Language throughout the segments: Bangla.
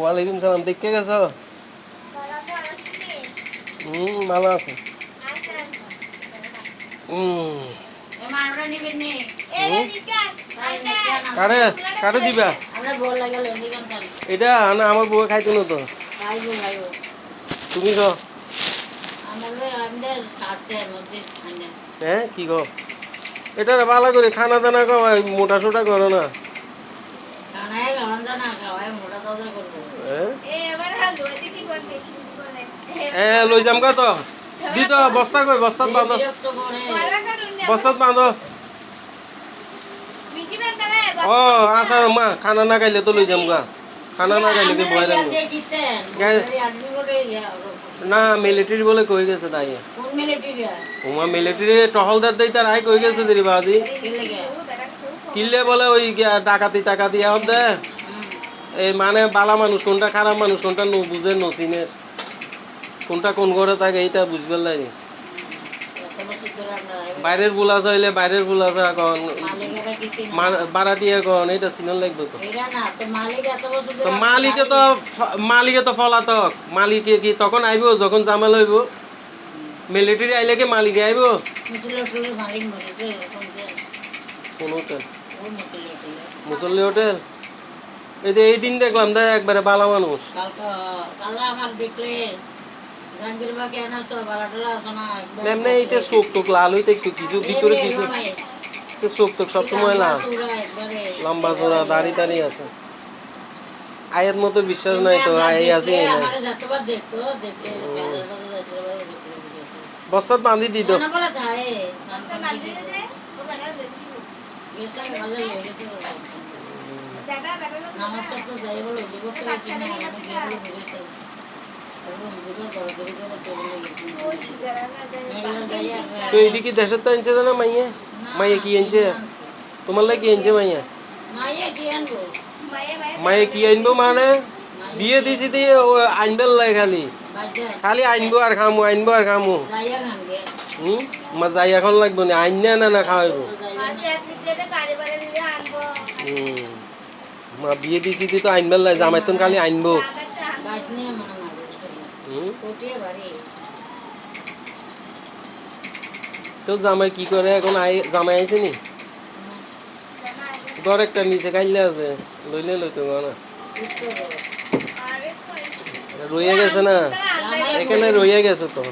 ওয়ালাইকুম সালাম। দেখে গেছো? ভালো আছে। কারে কারে দিবা? এটা না আমার বউ খাইতো না তো। তুমি কো? হ্যাঁ কি গো? এটা ভালো করে খানা দানা খাওয়াই, মোটা সোটা করো না। হ্যাঁ লই যাম গা তো। দি তো বস্তা কই, বস্তাত বাঁধো, বস্তাত বাঁধো। ও আচ্ছা মা, খানা না খাইলে তো লই যাম গা। খানা না খাইলে কি ভয় লাগবে? না মিলিটারি বলে কই গেছে তাই। ওমা মিলিটারি টহল দেই তার আই কই গেছে দিদি বাদি। কিনলে বলে ওই ডাকাতি টাকাতি আহ দে। এই মানে বালা মানুষ কোনটা, খারাপ মানুষ কোনটা বুঝে নসিনের, কোনটা কোন ঘরে থাকে এইটা বুঝবার লাগে। বাইরের বুলা চাইলে বাইরের বুলা চা কন, বারাটিয়া কন, এটা চিনন লাগবে তো। মালিকে তো ফলাতক, মালিকে কি তখন আইব যখন জামাল হইব। মিলিটারি আইলে কি মালিকে আইব? কোন হোটেল? মুসল্লি হোটেল। এই দিন দেখলাম দে একবারে বালা মানুষ। এমনি এইতে চোখ টোক লাল হইতে একটু কিছু ভিতরে কিছু চোখ টোক সবসময় লাল, লম্বা চোরা দাড়ি টাড়ি আছে। আয়ের মতো বিশ্বাস নাই তো, আয় আছে এই নাই। বস্তাত বাঁধি দিত। তো এটি কি দেশের তো আনছে না মাইয়ে? মাইয়ে কি আনছে তোমার লাগে? কি আনছে মাইয়া? মাইয়ে কি আনবো মানে বিয়ে দিছি দিয়ে আনবার লাগে, খালি খালি আনবো আর খামু, আনবো আর খামু। মা যাই এখন লাগবো না, আইন না না খাওয়াইবো। মা বিয়ে দিছি তো আনবার লাগে, জামাই তো খালি আনবো। তো জামাই কি করে এখন? জামাই আইছে নি? ঘর একটা নিচে খাইলে আছে, লইলে লইতো না, রয়ে গেছে না এখানে, রয়ে গেছে তো।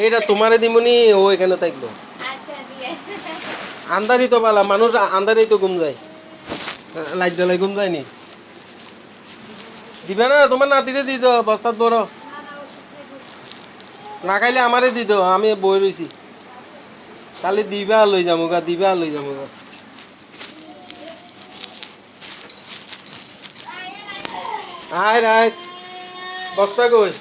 এইটা তোমারে দিমনি, ও এখানে থাকবো। আন্দারই তো বালা মানুষ, আন্দারই তো ঘুম যায়, লাইট জ্বালাই ঘুম যায়নি। দিবে না তোমার নাতিরে দিত বস্তাত বড়, না খাইলে আমারে দিত, আমি বই রইছি। কালি দিবা লই যাবো গা, দিবা লই যাবো গা। আয় রায় বস্তা কই?